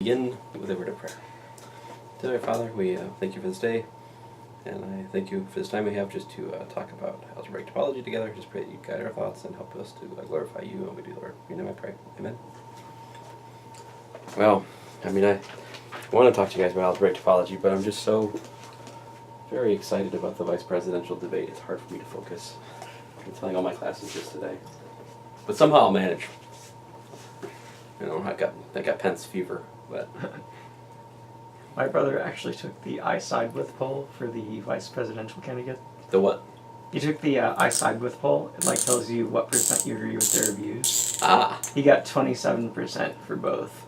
begin with a word of prayer. Dear Father, we thank you for this day, and I thank you for this time we have just to talk about algebraic topology together. Just pray that you guide our thoughts and help us to glorify you, and we do, Lord. In your name I pray. Amen. Well, I want to talk to you guys about algebraic topology, but I'm just so very excited about the vice presidential debate. It's hard for me to focus. I'm telling all my classes this today, but somehow I'll manage. You know, I got Pence fever, but. My brother actually took the I side with poll for the vice presidential candidate. The what? He took the I side with poll. It tells you what % you agree with their views. Ah. He got 27% for both.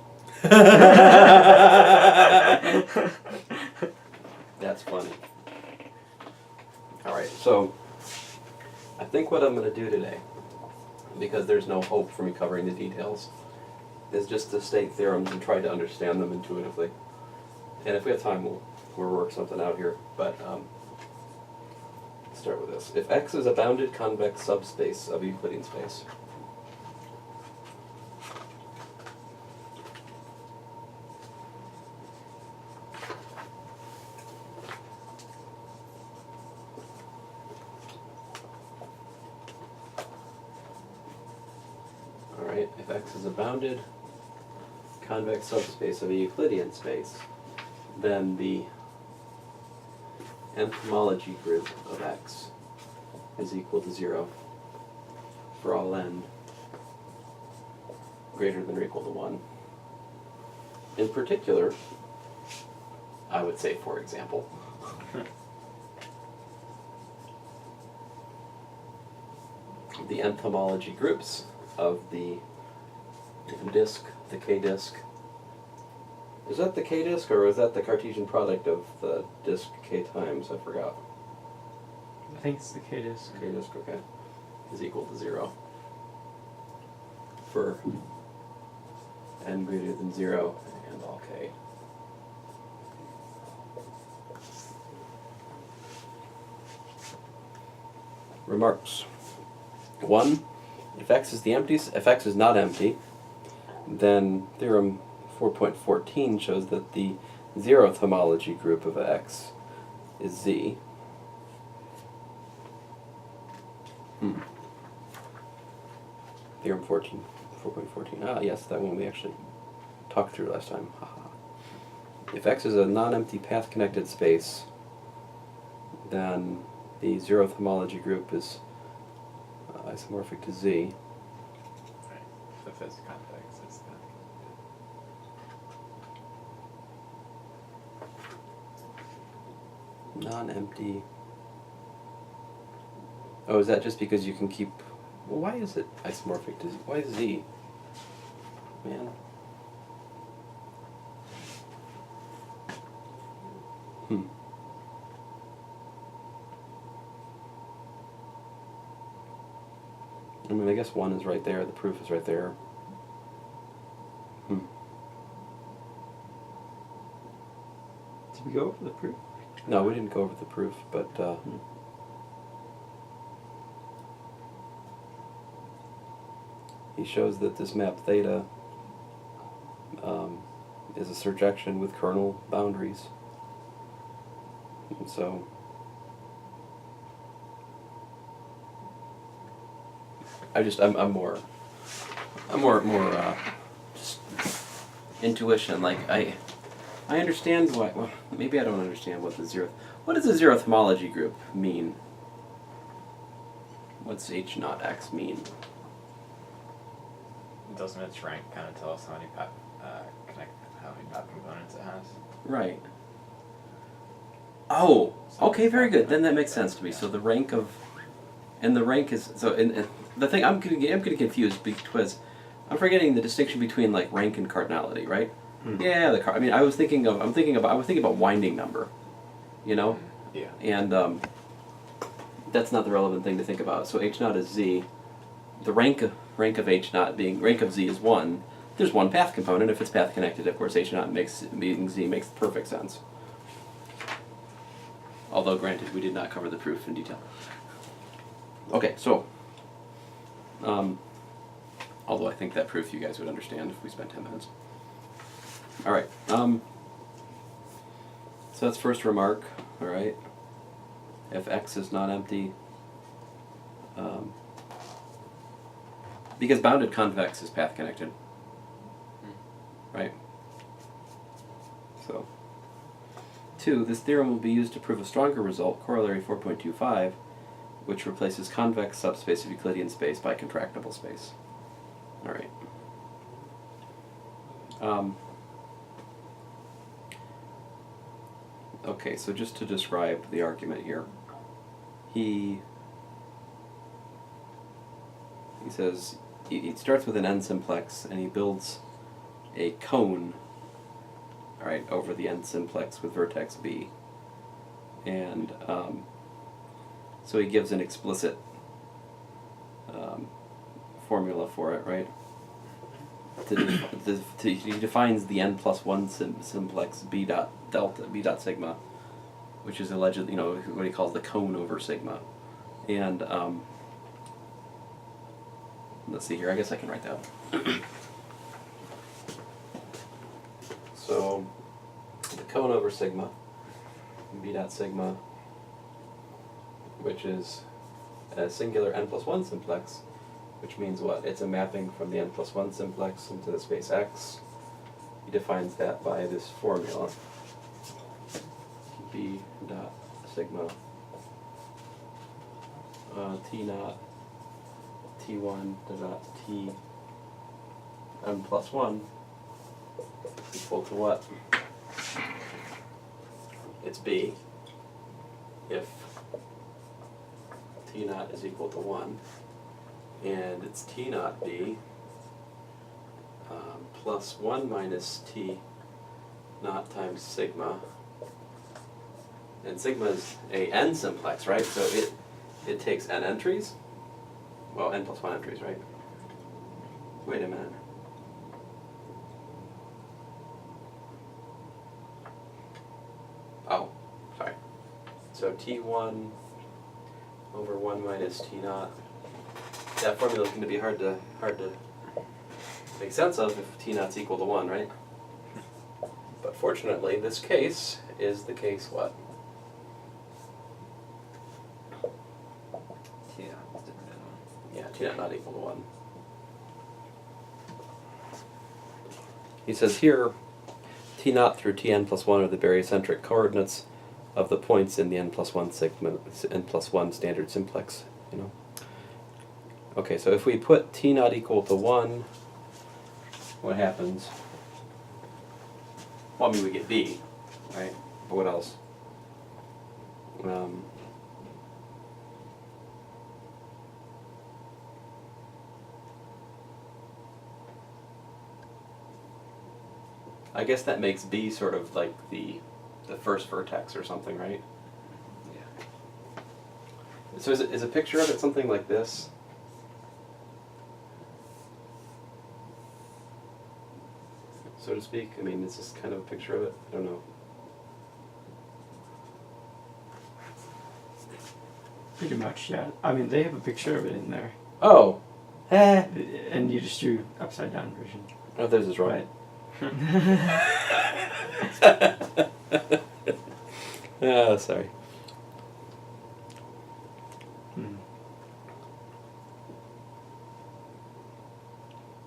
That's funny. All right, so I think what I'm going to do today, because there's no hope for me covering the details, is just to state theorems and try to understand them intuitively. And if we have time, we'll work something out here. But let's start with this. If X is a bounded convex subspace of a Euclidean space, if X is a bounded convex subspace of a Euclidean space, then the nth homology group of X is equal to 0 for all n greater than or equal to 1. In particular, I would say, for example, the nth homology groups of the disk, the k-disk. Is that the k-disk, or is that the Cartesian product of the disk k times? I forgot. I think it's the k-disk. K-disk, okay. Is equal to 0 for n greater than 0 and all k. Remarks. 1. If X is not empty, then theorem 4.14 shows that the zeroth homology group of X is Z. Theorem 4.14. Ah, yes, that one we actually talked through last time. If X is a non-empty path-connected space, then the zeroth homology group is isomorphic to Z. Right. So if it's convex, it's non-empty. Oh, is that just because you can keep... Well, why is it isomorphic to Z? Why Z? Man. I mean, I guess 1 is right there, the proof is right there. Did we go over the proof? No, we didn't go over the proof, but he shows that this map theta is a surjection with kernel boundaries. And so I'm more just intuition. Like I understand why. Well, maybe I don't understand what does the zeroth homology group mean? What's H naught X mean? Doesn't its rank kind of tell us how many path components it has? Right. Oh, okay, very good. Then that makes sense to me. So the rank of, and the rank is so. And the thing I'm getting confused because I'm forgetting the distinction between like rank and cardinality, right? Yeah, I was thinking about winding number, you know. Yeah. And that's not the relevant thing to think about. So H naught is Z. The rank of H naught being rank of Z is 1. There's one path component. If it's path connected, of course, H naught being Z makes perfect sense. Although, granted, we did not cover the proof in detail. Okay, so although I think that proof you guys would understand if we spent 10 minutes. All right. So that's first remark. All right. If X is not empty, because bounded convex is path connected, right? So, 2, this theorem will be used to prove a stronger result, corollary 4.25, which replaces convex subspace of Euclidean space by contractible space. All right. Okay, so just to describe the argument here, he says he starts with an n simplex and he builds a cone, all right, over the n simplex with vertex b, and so he gives an explicit formula for it, right? He defines the n plus 1 simplex b dot delta, b dot sigma, which is allegedly, what he calls the cone over sigma. And let's see here, I guess I can write that. So the cone over sigma, b dot sigma, which is a singular n plus 1 simplex, which means what? It's a mapping from the n plus 1 simplex into the space X. He defines that by this formula. B dot sigma T naught T1 dot T n plus 1 equal to what? It's B if T naught is equal to 1, and it's T naught B plus 1 minus T naught times sigma, and sigma is a n simplex, right? So it takes n entries, well, n plus 1 entries, right? Wait a minute. Oh, sorry. So T1 over 1 minus T naught. That formula is going to be hard to make sense of if T naught's equal to 1, right? But fortunately, this case is the case what? T naught is different than 1. Yeah, T naught not equal to 1. He says here, T naught through Tn plus 1 are the barycentric coordinates of the points in the n plus 1 sigma, n plus 1 standard simplex, Okay, so if we put T naught equal to 1, what happens? Well, I mean, we get B, right? But what else? I guess that makes B sort of like the first vertex or something, right? Yeah. So is a picture of it something like this? So to speak? I mean, is this kind of a picture of it? I don't know. Pretty much, yeah. I mean, they have a picture of it in there. Oh! And you just drew upside down version. Oh, theirs is wrong. Right. Oh, sorry.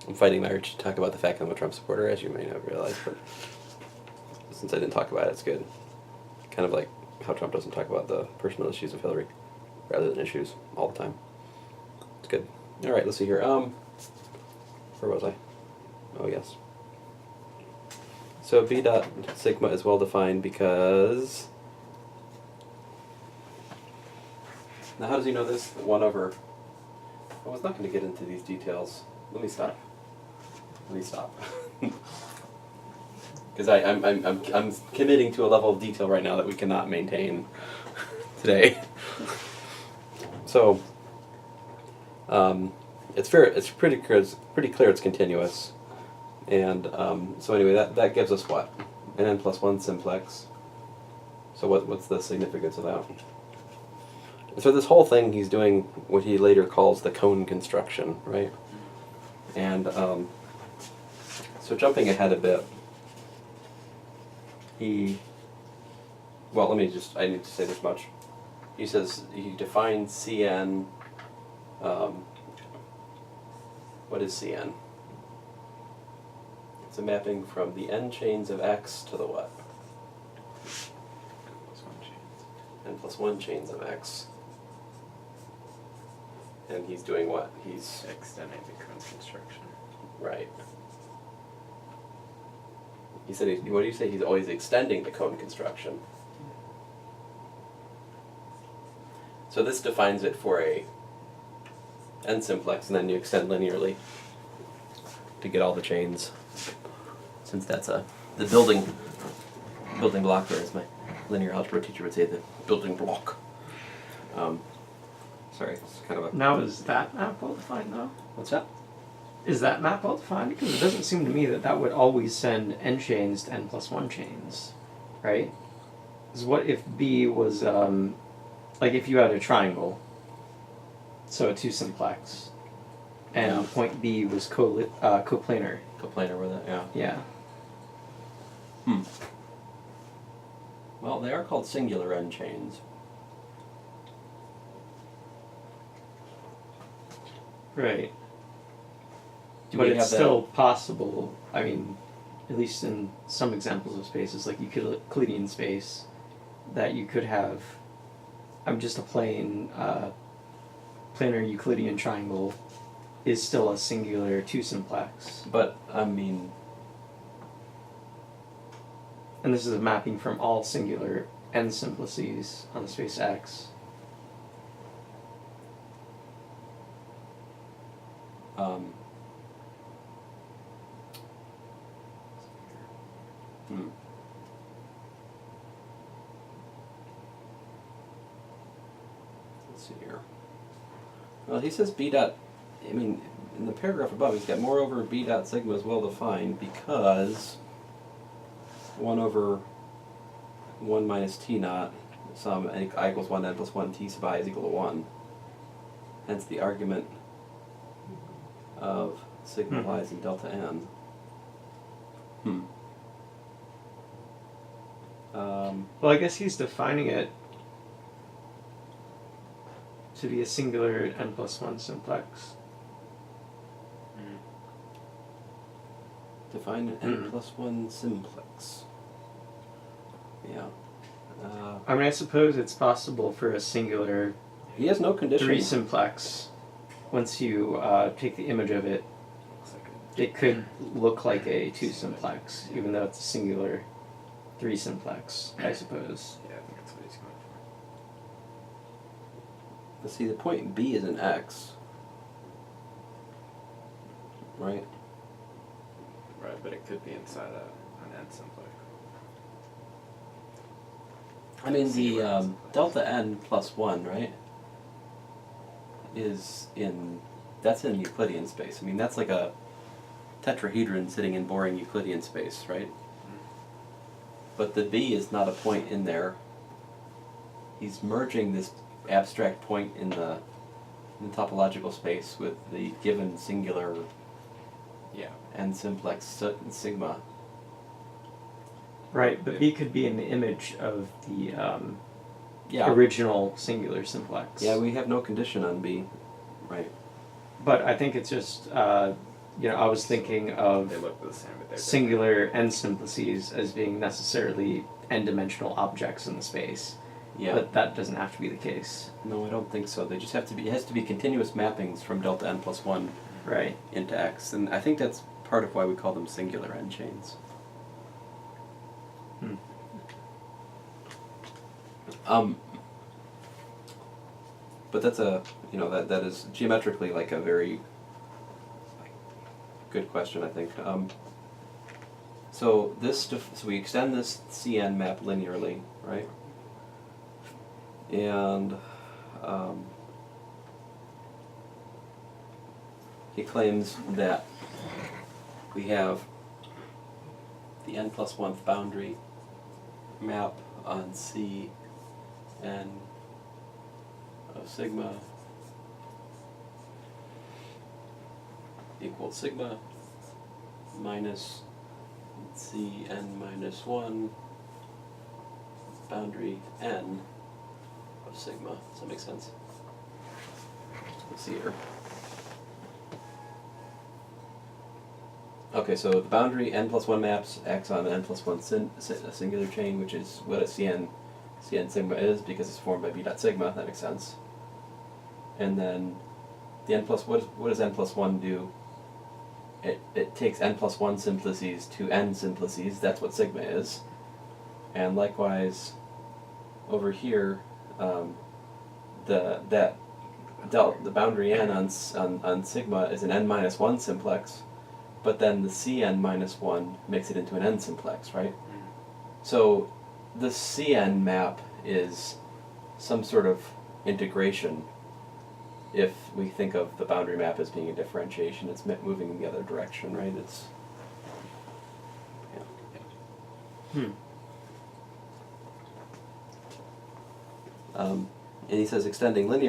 I'm fighting my urge to talk about the fact that I'm a Trump supporter, as you may not realize, but since I didn't talk about it, it's good. Kind of like how Trump doesn't talk about the personal issues of Hillary, rather than issues, all the time. It's good. All right, let's see here. Where was I? Oh, yes. So B dot sigma is well defined because... Now, how does he know this? 1 over... I was not going to get into these details. Let me stop. Because I'm committing to a level of detail right now that we cannot maintain today. So it's fair. It's pretty clear. It's continuous, and so anyway, that gives us what? An n plus 1 simplex. So what's the significance of that? So this whole thing, he's doing what he later calls the cone construction, right? And so jumping ahead a bit, well, I need to say this much. He says he defines Cn, what is Cn? It's a mapping from the n chains of x to the what? N plus 1 chains of x. And he's doing what? He's Extending the cone construction. right. He said, what do you say? He's always extending the cone construction. So this defines it for a n simplex, and then you extend linearly to get all the chains. Since that's the building block there, as my linear algebra teacher would say, the building block. Sorry, it's kind of a... Now, is that map well defined though? What's that? Is that map well defined? Because it doesn't seem to me that that would always send n chains to n plus 1 chains, right? Because what if B was, like if you had a triangle, so a 2 simplex, and Yeah. point B was coplanar. Coplanar with it, yeah. Yeah. Well, they are called singular n chains. Right. Do But we it's have that- still possible, I mean, at least in some examples of spaces, like Euclidean space, that you could have, just a planar Euclidean triangle is still a singular 2 simplex. But, I mean, And this is a mapping from all singular n simplices on the space X. Let's see here. Well, he says B dot, I mean, in the paragraph above, he's got moreover B dot sigma is well defined because 1 over 1 minus T naught, sum I equals 1 n plus 1 T sub I is equal to 1. Hence the argument of sigma lies in delta n. Well, I guess he's defining it to be a singular n plus 1 simplex. Define an n plus 1 simplex. Yeah. I suppose it's possible for a singular He has no condition. 3 simplex. Once you take the image of it, it could look like a 2 simplex, even though it's a singular 3 simplex, I suppose. Yeah, I think that's what he's going for. Let's see, the point B is an x. Right? Right, but it could be inside an n simplex. I mean, the Zero. delta n plus 1, right, that's in Euclidean space. I mean, that's like a tetrahedron sitting in boring Euclidean space, right? But the B is not a point in there. He's merging this abstract point in the topological space with the given singular n simplex sigma. Right, but B could be an image of the Yeah. original singular simplex. Yeah, we have no condition on B. Right. But I think it's just, I was thinking They of look the same, but they're singular n simplices as being necessarily n-dimensional objects in the space. Yeah. But that doesn't have to be the case. No, I don't think so. They just have to be, it has to be continuous mappings from delta n plus 1 Right. into x. And I think that's part of why we call them singular n chains. But that's that is geometrically like a very good question, I think. So we extend this Cn map linearly, right? And he claims that we have the n plus 1th boundary map on C n of sigma equals sigma minus C n minus 1 boundary n of sigma. Does that make sense? Let's see here. Okay, so the boundary n plus 1 maps acts on an n plus 1 a singular chain, which is what a Cn sigma is because it's formed by b dot sigma. That makes sense. And then the n plus, what does n plus 1 do? It takes n plus 1 simplices to n simplices. That's what sigma is. And likewise, over here, the boundary n on sigma is an n minus 1 simplex, but then the Cn minus 1 makes it into an n simplex, right? So the Cn map is some sort of integration. If we think of the boundary map as being a differentiation, it's moving in the other direction, right? It's and he says extending this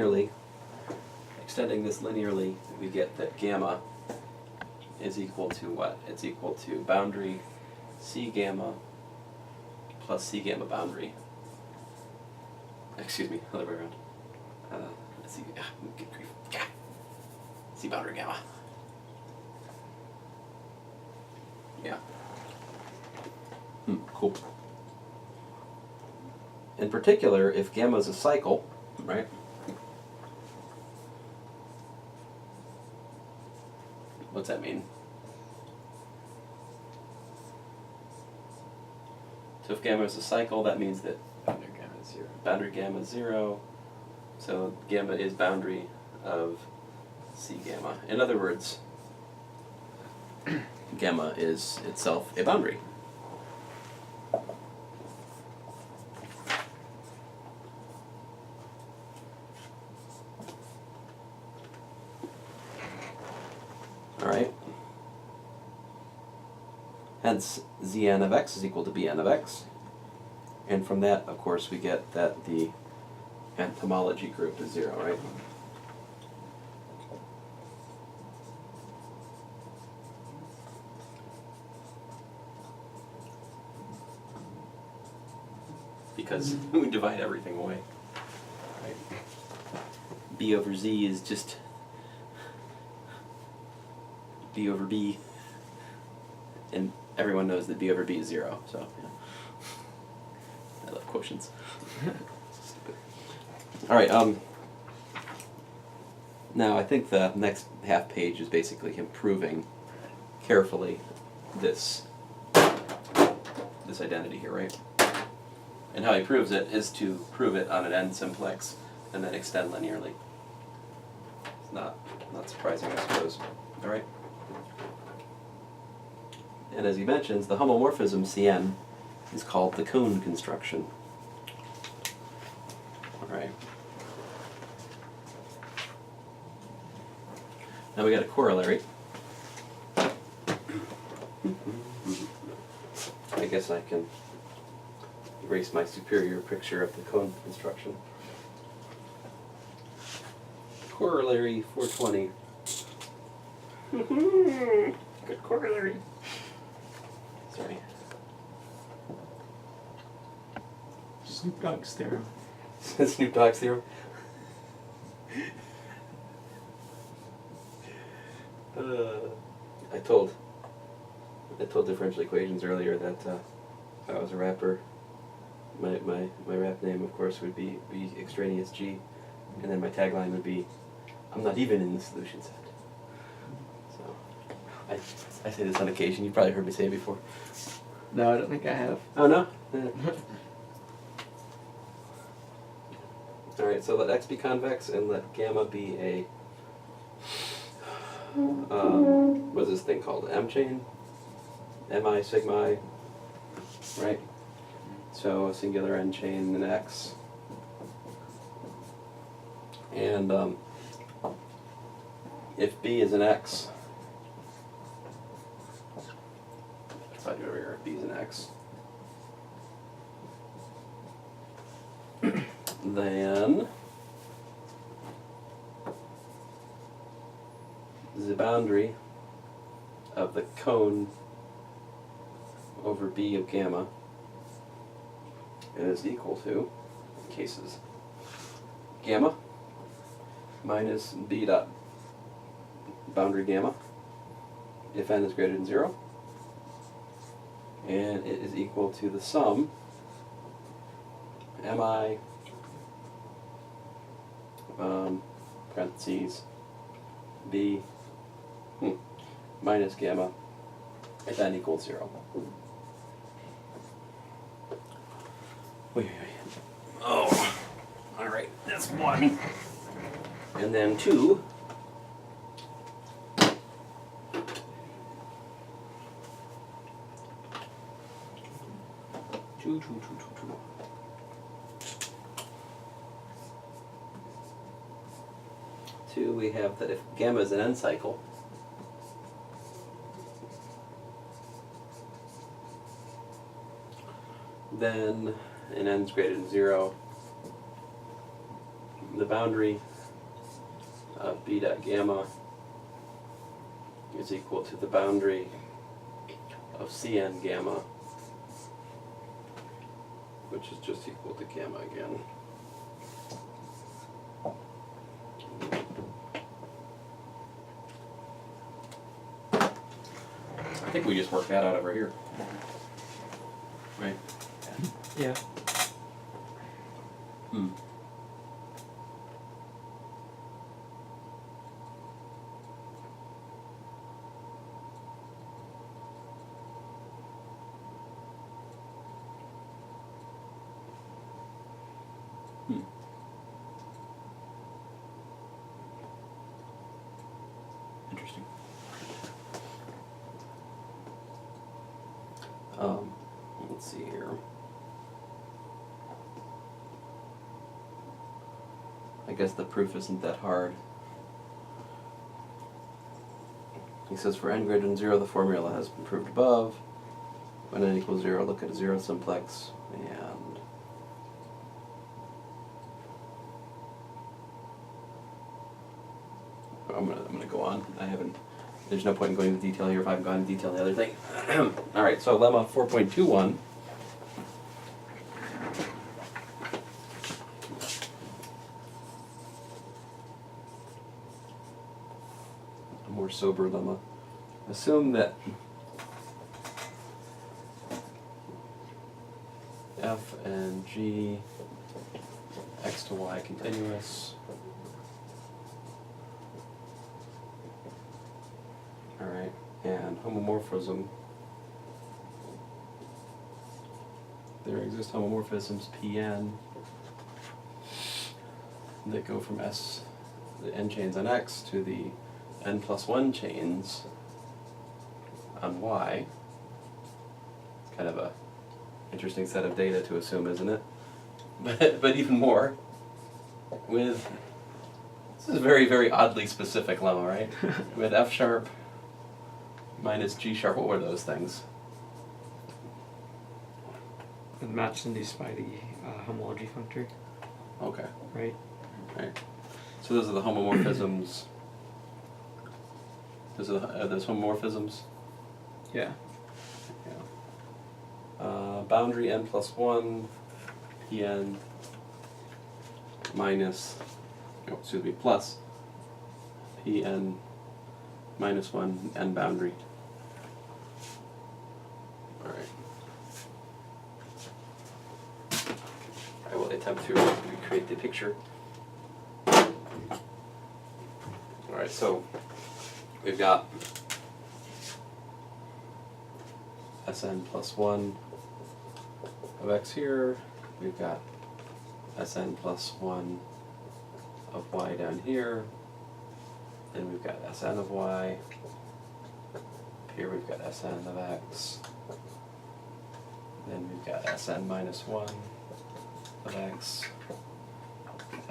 linearly, we get that gamma is equal to what? It's equal to boundary C gamma plus C gamma boundary. Excuse me, other way around. Let's see, good grief. C boundary gamma. Yeah. Cool. In particular, if gamma is a cycle, right? What's that mean? So if gamma is a cycle, that means that Boundary gamma is 0. boundary gamma is 0. So gamma is boundary of C gamma. In other words, gamma is itself a boundary. Alright. Hence, Zn of x is equal to Bn of x. And from that, of course, we get that the homology group is 0, right? Because we divide everything away. Right? B over Z is just B over B. And everyone knows that B over B is 0, so yeah. I love quotients. Stupid. Alright, now I think the next half page is basically him proving carefully this identity here, right? And how he proves it is to prove it on an n simplex and then extend linearly. It's not surprising, I suppose. Alright? And as he mentions, the homomorphism Cn is called the cone construction. Alright. Now we got a corollary. I guess I can erase my superior picture of the cone construction. Corollary 420. Good corollary. Sorry. Snoop Dogg's theorem. Snoop Dogg's theorem. I told differential equations earlier that if I was a rapper, my rap name, of course, would be extraneous G, and then my tagline would be, "I'm not even in the solution set." So, I say this on occasion. You've probably heard me say it before. No, I don't think I have. Oh no. Yeah. All right. So let x be convex and let gamma be a what's this thing called? M chain? Mi sigma I, right? So a singular n chain in X. And if B is an X, if I do over here, if B is an X, then the boundary of the cone over B of gamma is equal to cases gamma minus b dot boundary gamma if n is greater than 0, and it is equal to the sum mi parentheses b minus gamma if n equals 0. Wait. Oh, all right, that's 1. And then 2. Two. 2, we have that if gamma is an n cycle, then in n is greater than 0, the boundary of b dot gamma is equal to the boundary of cn gamma, which is just equal to gamma again. I think we just worked that out over here. Right? Yeah. Interesting. Let's see here. I guess the proof isn't that hard. He says for n greater than 0, the formula has been proved above. When n equals 0, look at a zero simplex, and I'm gonna go on. There's no point in going into detail here if I haven't gone into detail on the other thing. All right, so lemma 4.21. A more sober lemma. Assume that f and g x to y continuous. Alright, and homomorphism. There exist homomorphisms Pn that go from the n chains on x to the n+1 chains on y. Kind of a interesting set of data to assume, isn't it? But even more, with, this is a very, very oddly specific lemma, right? With f sharp minus g sharp, what were those things? And matched induced by the homology functor, Okay, right? right. So those are the homomorphisms. Are those homomorphisms? Yeah. Boundary n+1 Pn minus, plus Pn minus 1 n boundary. Alright. I will attempt to recreate the picture. Alright, so we've got Sn+1 of x here, we've got Sn+1 of y down here, then we've got Sn of y, here we've got Sn of x, then we've got Sn minus 1 of x,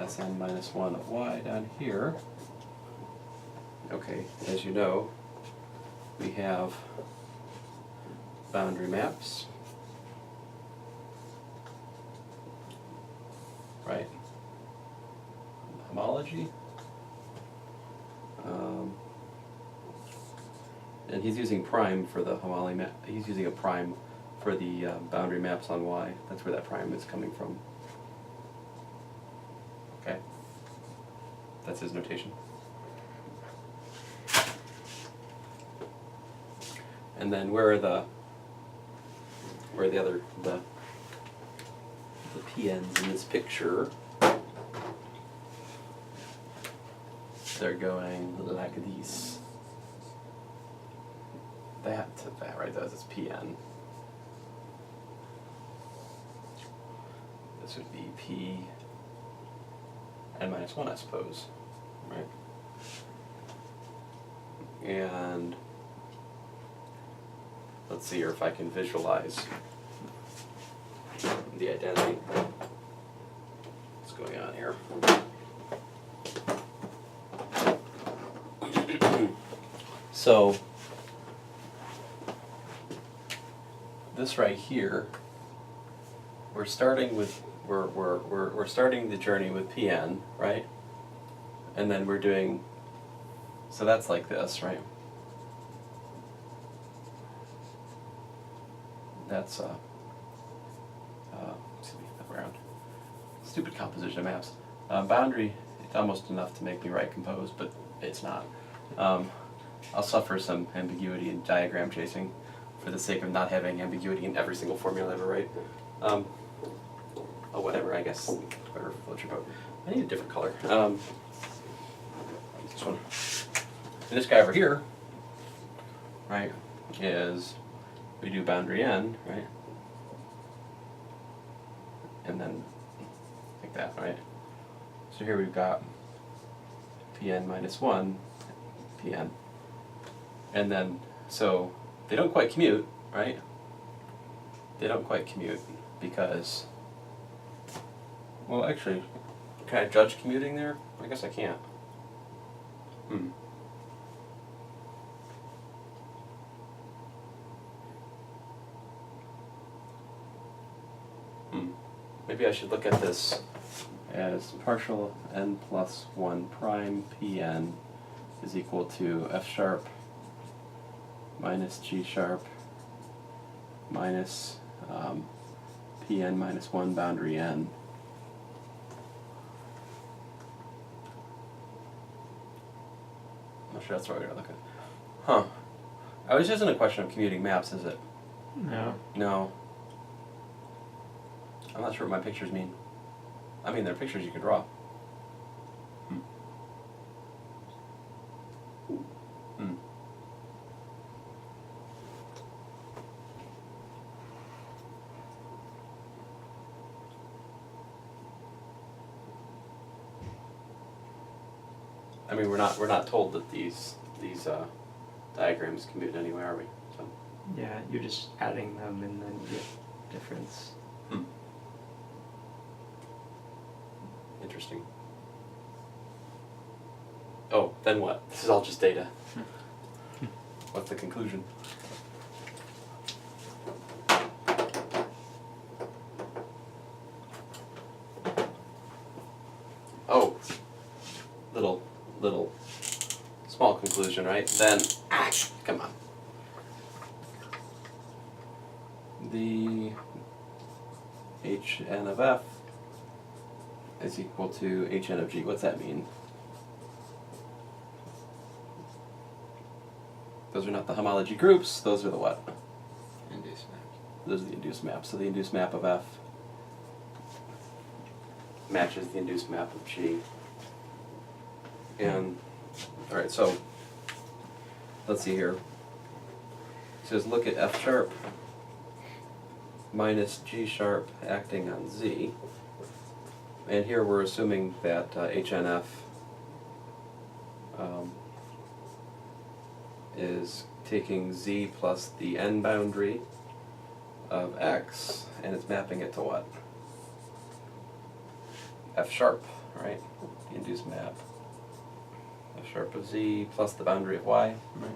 Sn minus 1 of y down here. Okay, as you know, we have boundary maps, right? Homology. And he's using prime for the homology map. He's using a prime for the boundary maps on Y. That's where that prime is coming from. Okay? That's his notation. And then where are the other the PNs in this picture? They're going like these. That to that, right? That's its PN. This would be P n minus 1, I suppose, right? And let's see here if I can visualize the identity. What's going on here? So this right here, we're starting with we're starting the journey with Pn, right? And then we're doing, so that's like this, right? That's excuse me, the ground. Stupid composition of maps. Boundary, it's almost enough to make me write compose, but it's not. I'll suffer some ambiguity in diagram chasing for the sake of not having ambiguity in every single formula I ever write. Oh, whatever, I guess. Whatever floats your boat. I need a different color. This one. And this guy over here, right, is we do boundary n, right? And then like that, right? So here we've got Pn minus 1, Pn. And then, so they don't quite commute, right? They don't quite commute because, well, actually, can I judge commuting there? I guess I can't. Maybe I should look at this as partial n plus 1 prime Pn is equal to F sharp minus G sharp minus Pn minus 1 boundary n. I'm not sure that's what we're going to look at. Huh. Oh, this isn't a question of commuting maps, is it? No. No. I'm not sure what my pictures mean. I mean, they're pictures you could draw. I mean, we're not told that these diagrams commute anyway, are we? So. Yeah, you're just adding them and then you get difference. Interesting. Oh, then what? This is all just data. What's the conclusion? Oh, little small conclusion, right? Then, come on. The Hn of f is equal to Hn of g. What's that mean? Those are not the homology groups, those are the what? Induced maps. Those are the induced maps. So the induced map of f matches the induced map of g. And, alright, so let's see here. It says look at F sharp minus G sharp acting on Z. And here we're assuming that HNF is taking Z plus the n boundary of X and it's mapping it to what? F sharp, right? The induced map. F sharp of Z plus the boundary of Y, right?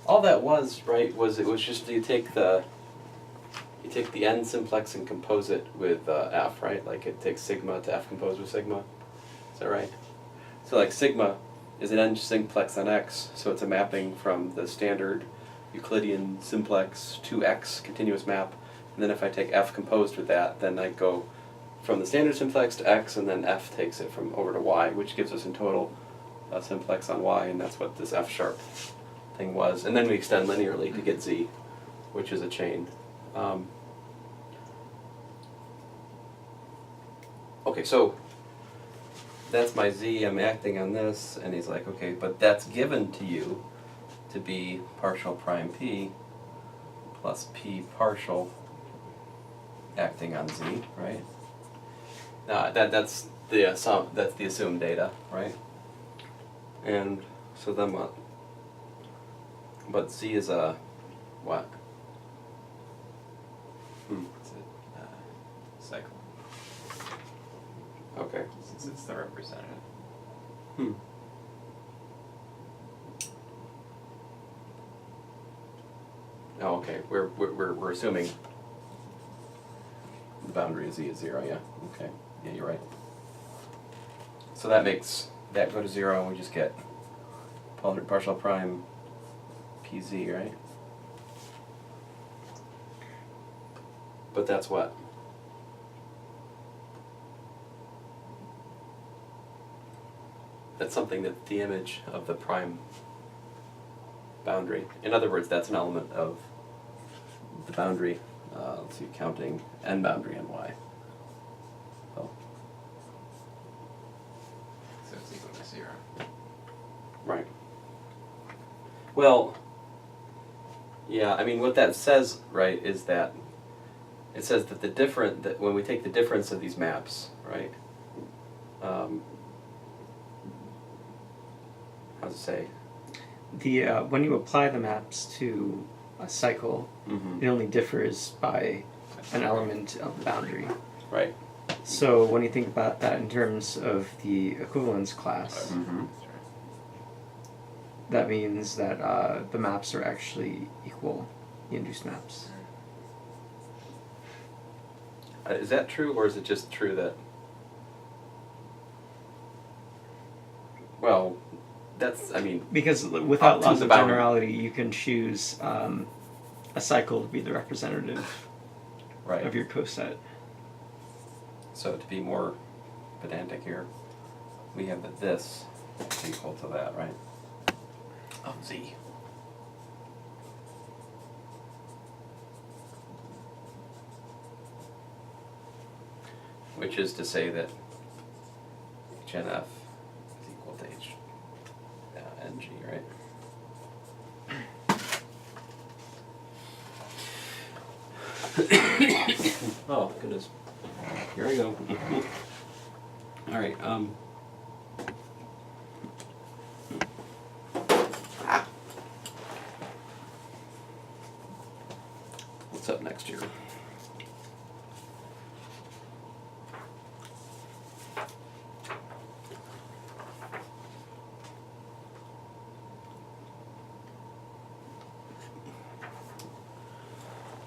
All that was, right, was it was just you take the n simplex and compose it with F, right? Like it takes sigma to F compose with sigma. Is that right? So like sigma is an n simplex on x, so it's a mapping from the standard Euclidean simplex to x continuous map. And then if I take f composed with that, then I go from the standard simplex to x, and then f takes it from over to y, which gives us in total a simplex on y, and that's what this f sharp thing was. And then we extend linearly to get z, which is a chain. Okay, so that's my z, I'm acting on this, and he's like, okay, but that's given to you to be partial prime p plus p partial acting on z, right? Now that's the assumed data, right? And so then what? But z is a what? It's a cycle, Okay. since it's the representative. Oh, okay. We're assuming the boundary of z is 0. Yeah. Okay. Yeah, you're right. So that makes that go to 0, and we just get partial prime pz, right? But that's what? That's something that the image of the prime boundary. In other words, that's an element of the boundary. Let's see, counting n boundary on y. Oh, So it's equal to 0. right. Well, yeah. I mean, what that says, right, is that it says that that when we take the difference of these maps, right. How's it say? When you apply the maps to a cycle, Mm-hmm. it only differs by an element of the boundary. Right. So when you think about that in terms of the equivalence class, Mm-hmm. that means that the maps are actually equal, the induced maps. Is that true, or is it just true that? Well, that's, I mean, Because without Up to loss the of boundary. generality, you can choose a cycle to be the representative right. of your coset. So to be more pedantic here, we have that this is equal to that, right? Of z. Which is to say that HNF is equal to H NG, right? Oh, goodness. Here we go. All right. What's up next here?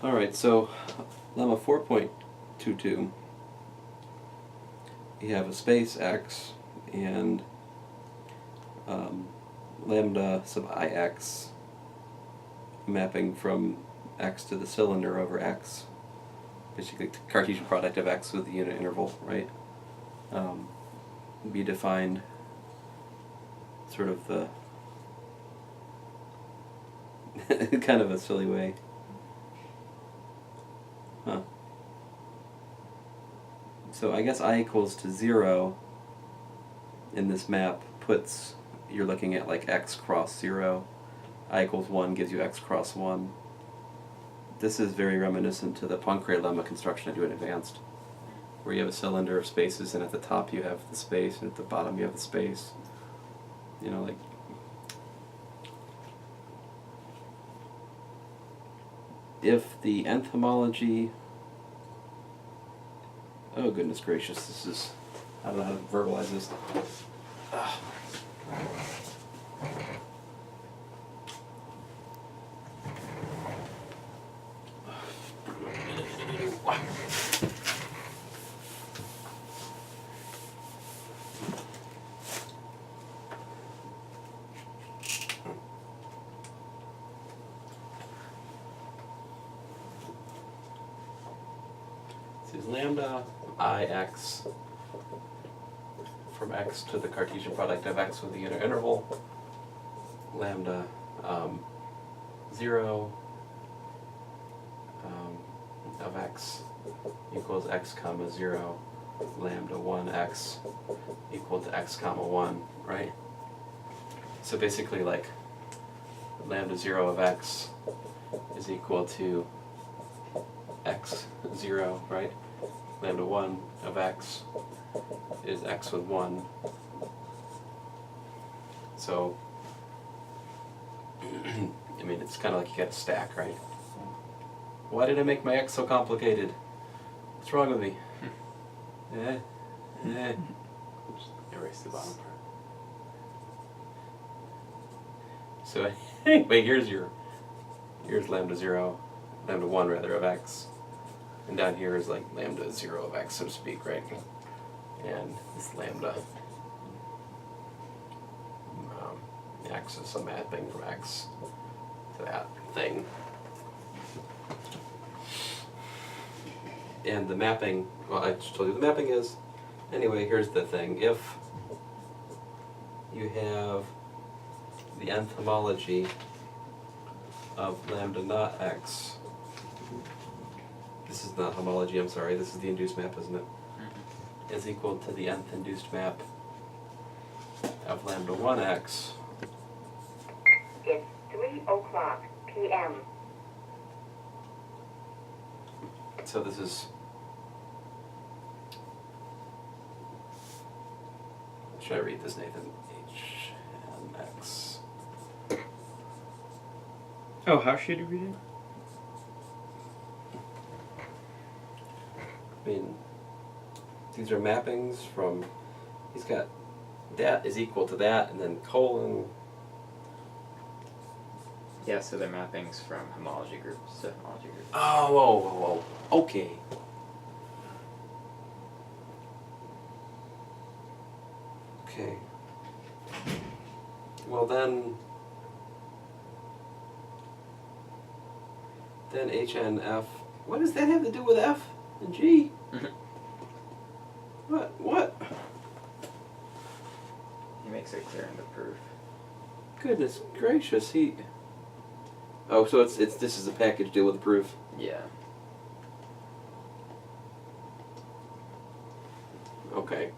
All right, so lemma 4.22, you have a space x and lambda sub ix mapping from x to the cylinder over x, basically Cartesian product of x with the unit interval, right? Be defined sort of the kind of a silly way. Huh. So I guess I equals to 0 in this map puts, you're looking at like x cross 0. I equals 1 gives you x cross 1. This is very reminiscent to the Poincare lemma construction I do in advanced, where you have a cylinder of spaces, and at the top you have the space, and at the bottom you have the space. You know, like. If the nth homology, oh goodness gracious, this is, I don't know how to verbalize this. So it's lambda ix from x to the Cartesian product of x with the unit interval, lambda 0 of x equals x comma 0, lambda 1x equal to x comma 1, right? So basically like lambda 0 of x is equal to x 0, right? Lambda 1 of x is x with 1. So, I mean, it's kind of like you got a stack, right? Why did I make my x so complicated? What's wrong with me? Just erase the bottom part. So anyway, here's lambda 0, lambda 1 rather of x. And down here is like lambda 0 of x, so to speak, right? And this lambda x is some mapping from x to that thing. And the mapping, well, I just told you the mapping is, anyway, here's the thing. If you have the nth homology of lambda naught x, this is not homology, I'm sorry, this is the induced map, isn't it? Is equal to the nth induced map of lambda 1x. It's 3:00 p.m. So this is, should I read this, Nathan? H and x. Oh, how should you read it? I mean, these are mappings from, he's got that is equal to that, and then colon. Yeah, so they're mappings from homology groups to homology groups. Oh, okay. Okay. Well then H and F. What does that have to do with F and G? What? He makes it clear in the proof. Goodness gracious, he. Oh, so it's this is a package deal with the proof. Yeah. Okay.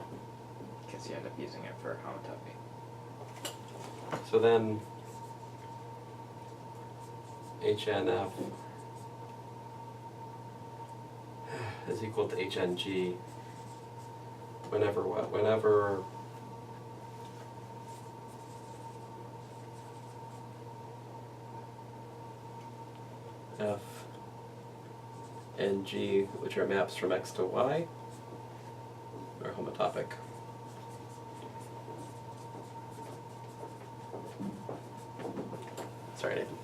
Because you end up using it for homotopy. So then HNF is equal to HNG whenever what? Whenever F and G, which are maps from X to Y, are homotopic. Sorry, Nathan.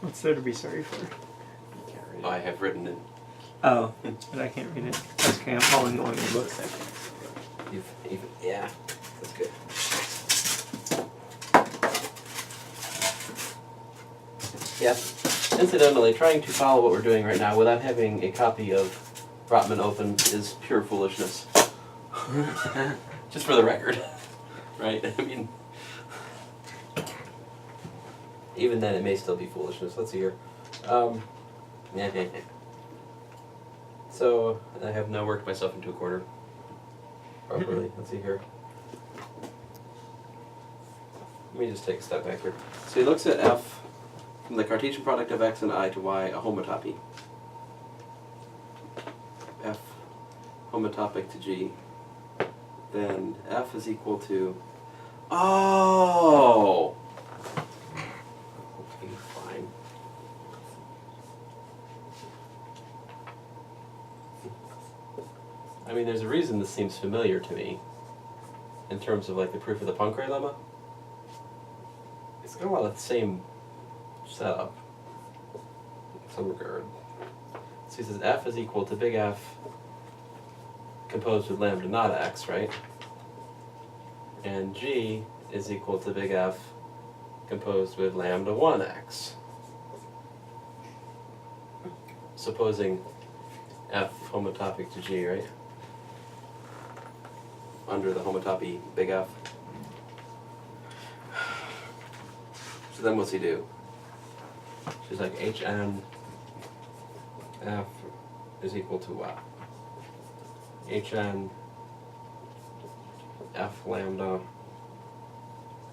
What's there to be sorry for? You can't read it. I have written it. Oh, but I can't read it. That's okay, I'm following along in the book. Yeah, that's good. Yeah. Incidentally, trying to follow what we're doing right now without having a copy of Rotman open is pure foolishness. Just for the record. Right? I mean, even then it may still be foolishness. Let's see here. So, I have now worked myself into a corner. Properly. Let's see here. Let me just take a step backward. So he looks at F from the Cartesian product of X and I to Y, a homotopy. F homotopic to G. Then F is equal to... Oh! Okay, fine. I mean, there's a reason this seems familiar to me in terms of like the proof of the Poincare lemma. It's got a lot of the same setup in some regard. So he says F is equal to big F composed with lambda naught x, right? And G is equal to big F composed with lambda 1x. Supposing F homotopic to G, right? Under the homotopy big F. So then what's he do? She's like Hn F is equal to what? Hn F lambda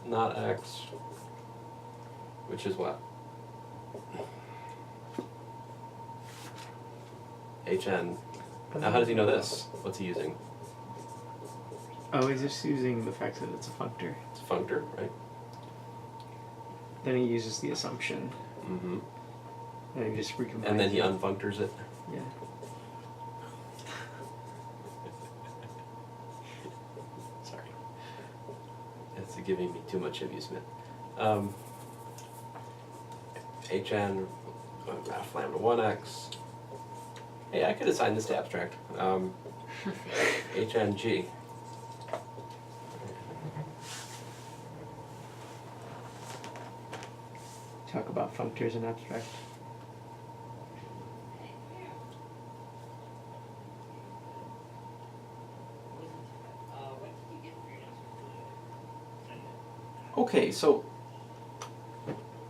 not x, which is what? Hn. Now how does he know this? What's he using? Oh, he's just using the fact that it's a functor. It's a functor, right? Then he uses the assumption. Mm-hmm. And he just recombines. And then he unfunctors it. Yeah. Sorry. That's giving me too much amusement. Hn F lambda 1x. Hey, I could assign this to abstract. Hng. Talk about functors in abstract. Okay, so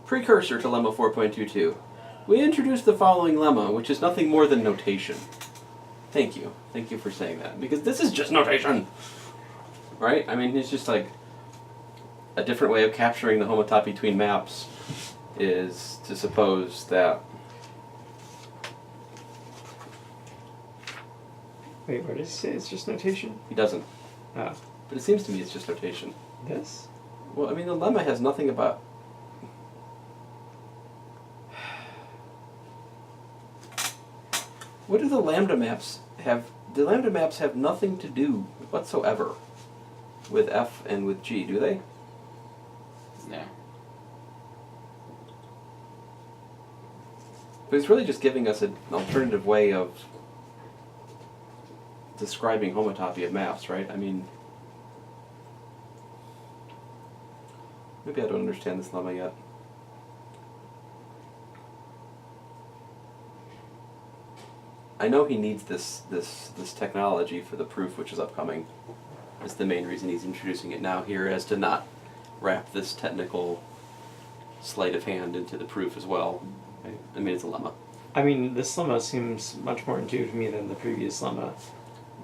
precursor to lemma 4.22. We introduced the following lemma, which is nothing more than notation. Thank you. Thank you for saying that. Because this is just notation! Right? I mean, it's just like a different way of capturing the homotopy between maps is to suppose that... Wait, where does he say it's just notation? He doesn't. Oh. But it seems to me it's just notation. This? Well, I mean, the lemma has nothing about... What do the lambda maps have? The lambda maps have nothing to do whatsoever with F and with G, do they? No. But it's really just giving us an alternative way of describing homotopy of maps, right? I mean, maybe I don't understand this lemma yet. I know he needs this technology for the proof, which is upcoming. It's the main reason he's introducing it now here, as to not wrap this technical sleight of hand into the proof as well. Right? I mean, it's a lemma. I mean, this lemma seems much more intuitive to me than the previous lemma.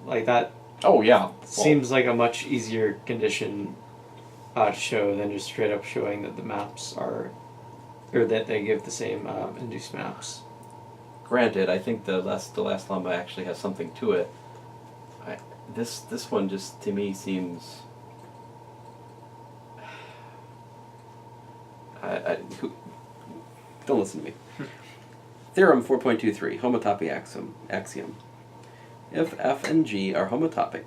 Like, that Oh yeah. seems like a much easier condition to show than just straight up showing that the maps are, or that they give the same induced maps. Granted, I think the last lemma actually has something to it. This one just to me seems. Don't listen to me. Theorem 4.23, homotopy axiom. If F and G are homotopic,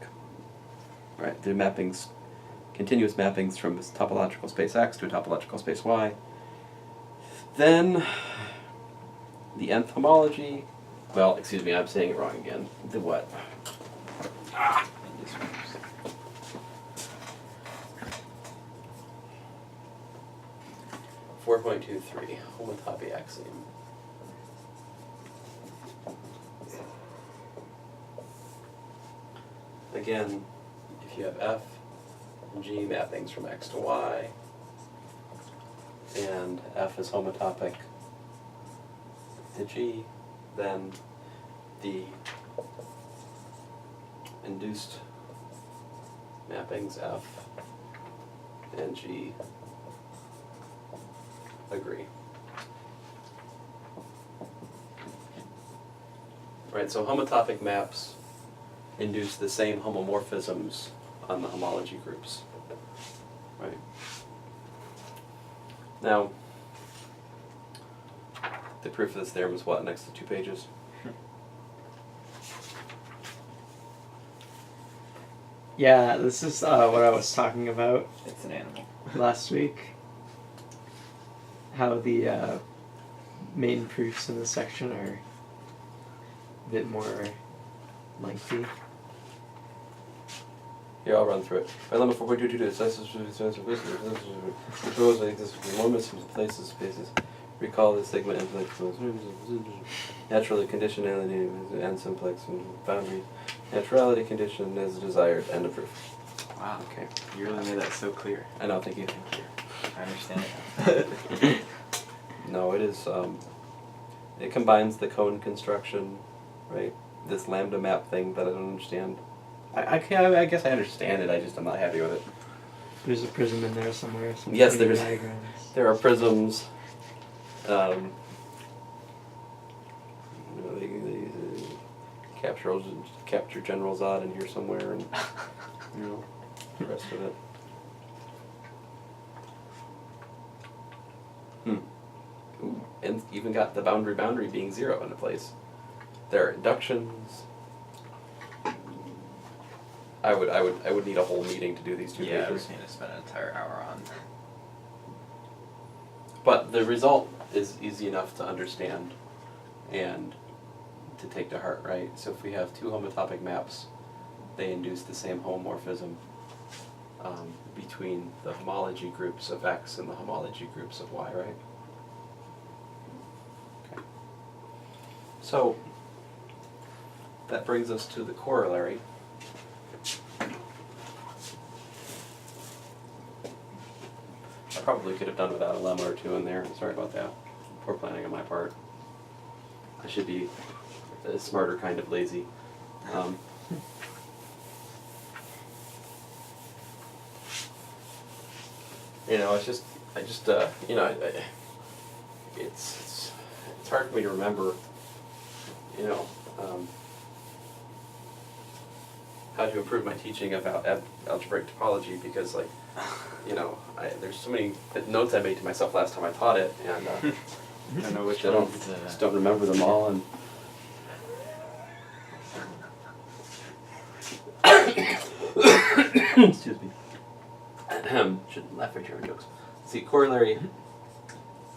right? They're mappings, continuous mappings from this topological space X to a topological space Y. Then the nth homology, well, excuse me, I'm saying it wrong again. The what? Ah! 4.23, homotopy axiom. Again, if you have F and G mappings from X to Y, and F is homotopic to G, then the induced mappings F and G agree. Right, so homotopic maps induce the same homomorphisms on the homology groups. Right. Now, the proof of this theorem is what, next to 2 pages? Yeah, this is what I was talking about It's an animal. last week. How the main proofs in this section are a bit more lengthy. Here, I'll run through it. By lemma 4.222, homomorphisms of places, spaces. Recall the sigma inflex naturally conditionality and simplex and boundary. Naturality condition is desired. End of proof. Wow. Okay. You really made that so clear. I know, thank you. I understand it. No, it is, it combines the cone construction, right? This lambda map thing that I don't understand. I guess I understand it, I'm not happy with it. There's a prism in there somewhere. Some Yes, pretty there's- diagrams. There are prisms. They capture General Zod in here somewhere, and the rest of it. Ooh, and even got the boundary being 0 in a place. There are inductions. I would need a whole meeting to do these 2 Yeah, we pages. need to spend an entire hour on. But the result is easy enough to understand and to take to heart, right? So if we have 2 homotopic maps, they induce the same homomorphism between the homology groups of X and the homology groups of Y, right? Okay. So that brings us to the corollary. I probably could have done without a lemma or 2 in there. Sorry about that. Poor planning on my part. I should be a smarter kind of lazy. It's hard for me to remember, how to improve my teaching about algebraic topology because, there's so many notes I made to myself last time I taught it, and I don't know which I one. just don't remember them all. And excuse me. Shouldn't laugh at German jokes. See, corollary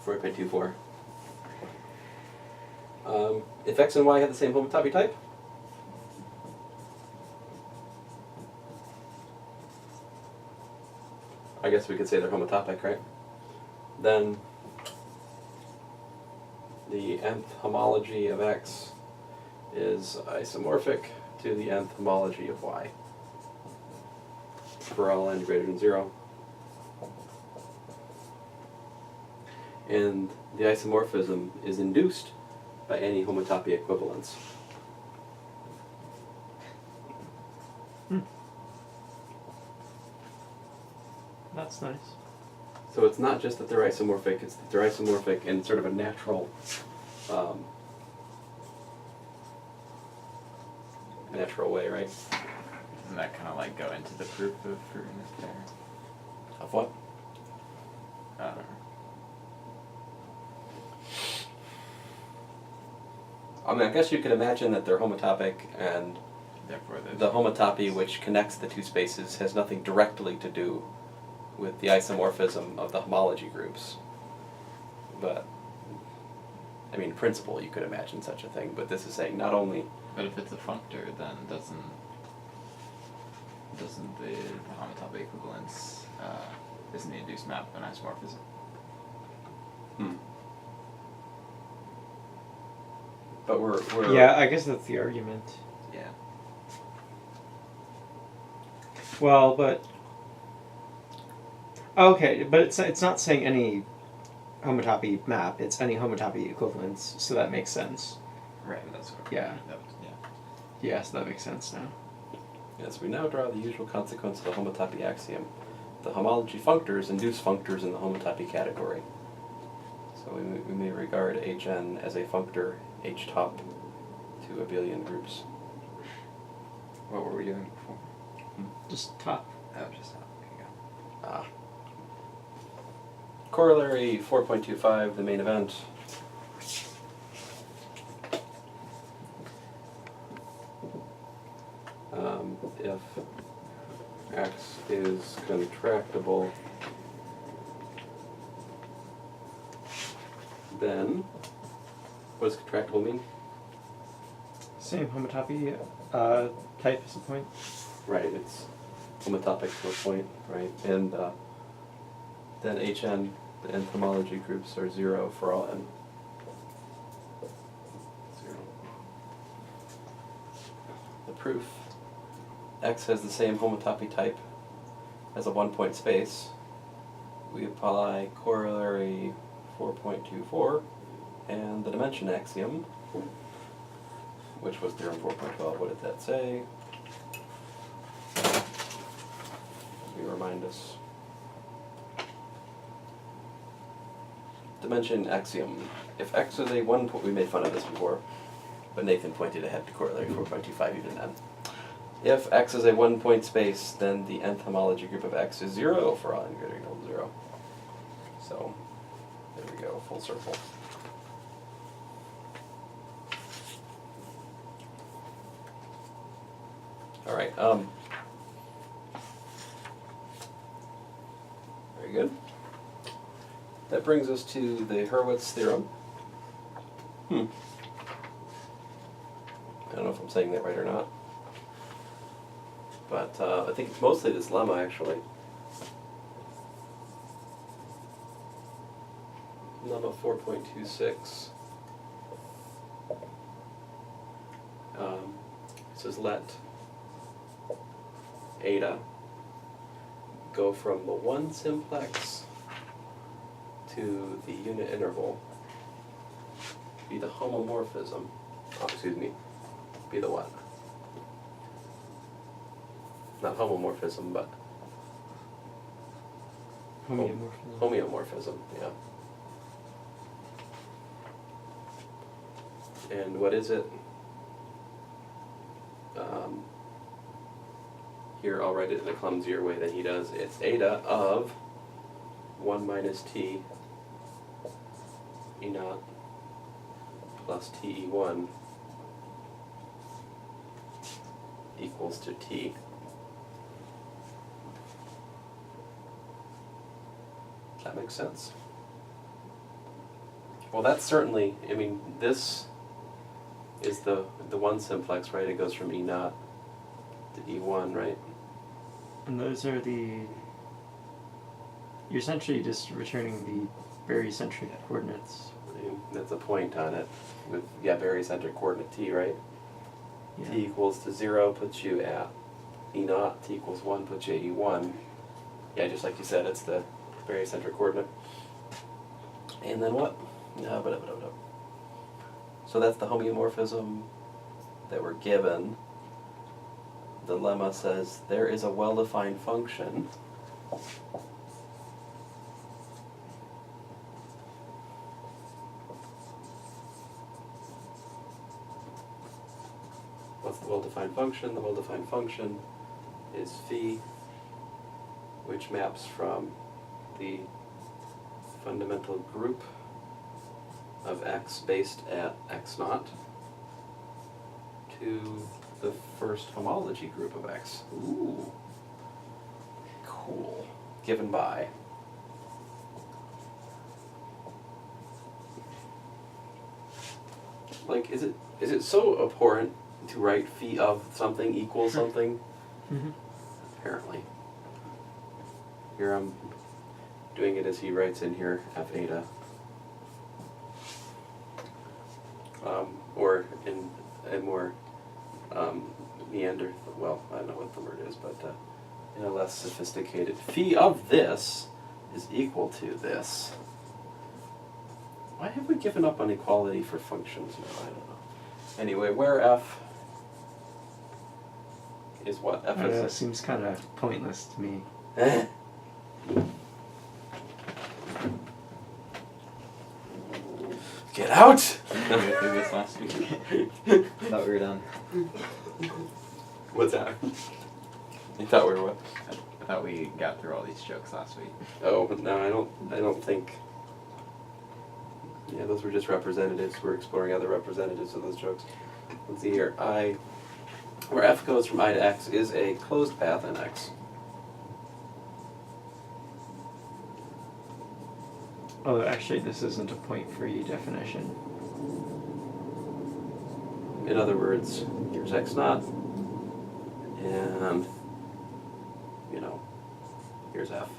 4.24. If X and Y have the same homotopy type, I guess we could say they're homotopic, right? Then the nth homology of X is isomorphic to the nth homology of Y for all n greater than 0. And the isomorphism is induced by any homotopy equivalence. That's nice. So it's not just that they're isomorphic, it's that they're isomorphic in sort of a natural way, right? Doesn't that kind of like go into the proof of proving this pair? Of what? I don't know. I mean, I guess you could imagine that they're homotopic, and Therefore, the homotopy which connects the 2 spaces has nothing directly to do with the isomorphism of the homology groups. But, I mean, in principle, you could imagine such a thing, but this is saying not only... But if it's a functor, then doesn't the homotopy equivalence isn't the induced map an isomorphism? But we're Yeah, I guess that's the argument. Yeah. Well, but okay, but it's not saying any homotopy map. It's any homotopy equivalence, so that makes sense. Right. That's what. Yeah. That was, yeah. Yes, that makes sense now. Yes, we now draw the usual consequence of the homotopy axiom. The homology functors induce functors in the homotopy category. So we may regard Hn as a functor H-top to abelian groups. What were we doing before? Just top. Oh, just now. Okay, Corollary 4.25, the main event. If X is contractible, then what does contractible mean? Same homotopy type is the point. Right, it's homotopic to a point, right? And then Hn, the nth homology groups are 0 for all n. 0. The proof: X has the same homotopy type as a one-point space. We apply corollary 4.24 and the dimension axiom, which was theorem 4.12. What did that say? Let me remind us. Dimension axiom. If X is a we made fun of this before, but Nathan pointed ahead to corollary 4.25, you didn't. If X is a one-point space, then the nth homology group of X is 0 for all n greater than or equal to 0. So, there we go, full circle. All right. Very good. That brings us to the Hurwitz theorem. I don't know if I'm saying that right or not. But I think it's mostly this lemma, actually. Lemma 4.26. It says let eta go from the one simplex to the unit interval, be the homomorphism, be the what? Not homomorphism, but Homeomorphism. homeomorphism, yeah. And what is it? Here, I'll write it in a clumsier way than he does. It's eta of 1 minus t e naught plus te1 equals to t. That makes sense. Well, that's certainly, I mean, this is the one simplex, right? It goes from e naught to e1, right? And those are the... You're essentially just returning the barycentric coordinates. And that's a point on it with, barycentric coordinate t, right? Yeah. T equals to 0 puts you at e naught, t equals 1 puts you at e1. Yeah, just like you said, it's the barycentric coordinate. And then what? So that's the homeomorphism that we're given. The lemma says there is a well-defined function What's the well-defined function? The well-defined function is phi, which maps from the fundamental group of X based at X naught to the first homology group of X. Ooh, cool. Given by. Like, is it so abhorrent to write phi of something equals something? Mm-hmm. Apparently. Here I'm doing it as he writes in here, f eta. Or in a more well, I don't know what the word is, but in a less sophisticated, phi of this is equal to this. Why have we given up on equality for functions? I don't know. Anyway, where f is what? F is seems kind of pointless to me. Get out! We went through this last week. Thought we were done. What's that? You thought we were what? I thought we got through all these jokes last week. Oh, no, I don't think. Yeah, those were just representatives. We're exploring other representatives of those jokes. Let's see here. Where f goes from I to x is a closed path in x. Oh, actually, this isn't a point-free definition. In other words, here's x naught, and Here's F,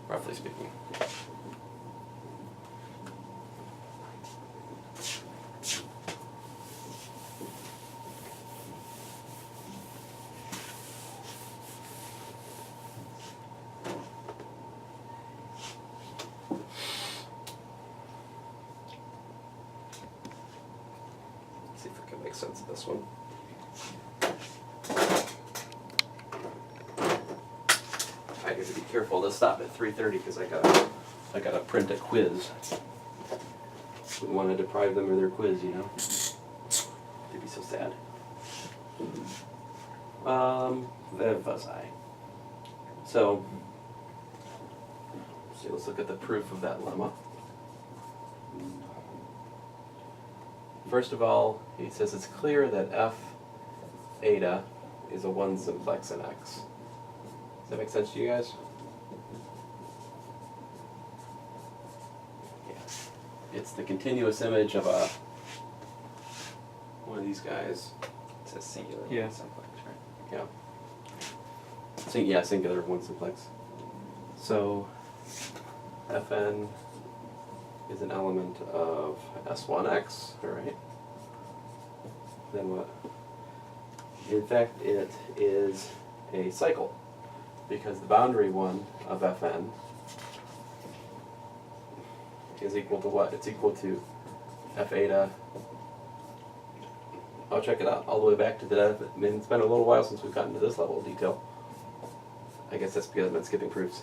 roughly speaking. See if I can make sense of this one. I have to be careful to stop at 3:30 because I gotta print a quiz. Wouldn't want to deprive them of their quiz, you know. They'd be so sad. Where was I? So, let's look at the proof of that lemma. First of all, he says it's clear that f eta is a 1 simplex in X. Does that make sense to you guys? Yeah. It's the continuous image of a one of these guys. It's a singular Yeah. simplex, right? Yeah. Yeah, singular 1 simplex. So Fn is an element of S1X, alright? Then what? In fact, it is a cycle, because the boundary one of Fn is equal to what? It's equal to F eta. I'll check it out all the way back to the, I mean, it's been a little while since we've gotten to this level of detail. I guess that's because I've been skipping proofs.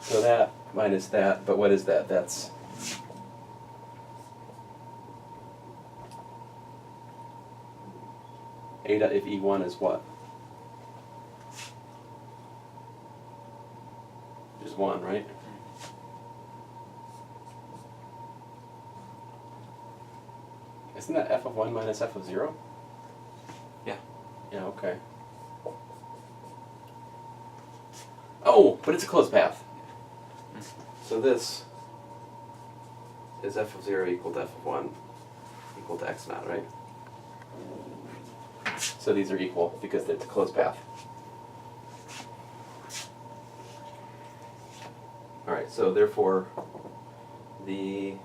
So that minus that, but what is that? That's eta if E1 is what? Is 1, right? Isn't that f of 1 minus f of 0? Yeah. Yeah, okay. Oh, but it's a closed path. So this is f of 0 equal to f of 1 equal to x naught, right? So these are equal because it's a closed path. Alright, so therefore the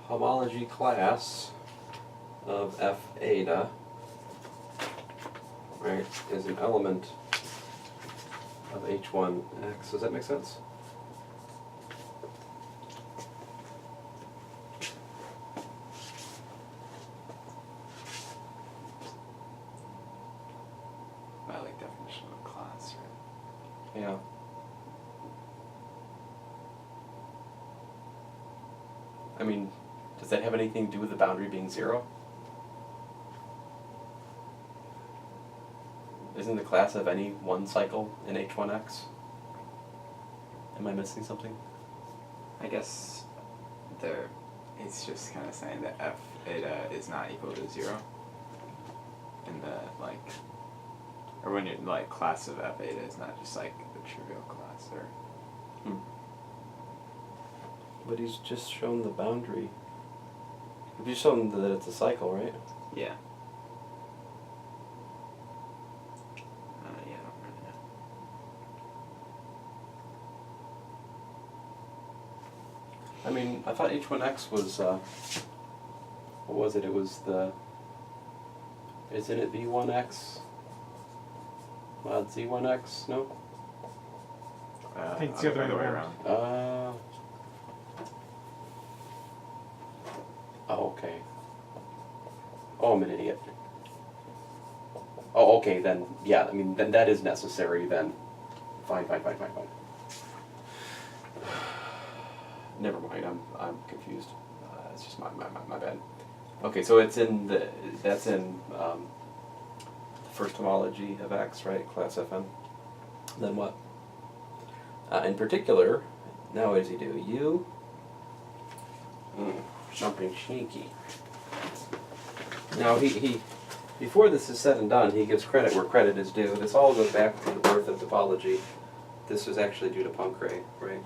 homology class of f eta, right, is an element of H1X. Does that make sense? I like definition of a class, right? Yeah. I mean, does that have anything to do with the boundary being 0? Isn't the class of any one cycle in H1X? Am I missing something? I guess there, it's just kind of saying that f eta is not equal to 0. In the, like, or when you're, like, class of f eta is not just, like, the trivial class, or... But he's just shown the boundary. He's just shown that it's a cycle, right? Yeah. Yeah, I don't really know. I mean, I thought H1X was, what was it? It was the, isn't it V1X? Mod Z1X? No? I think it's the other way around. Oh, okay. Oh, I'm an idiot. Oh, okay, then, yeah, I mean, then that is necessary, then. Fine. Never mind, I'm confused. It's just my bad. Okay, so it's in the, that's in the first homology of X, right? Class Fn. Then what? In particular, now what does he do? U. Jumping sneaky. Now he before this is said and done, he gives credit where credit is due. This all goes back to the birth of topology. This was actually due to Poincare, right?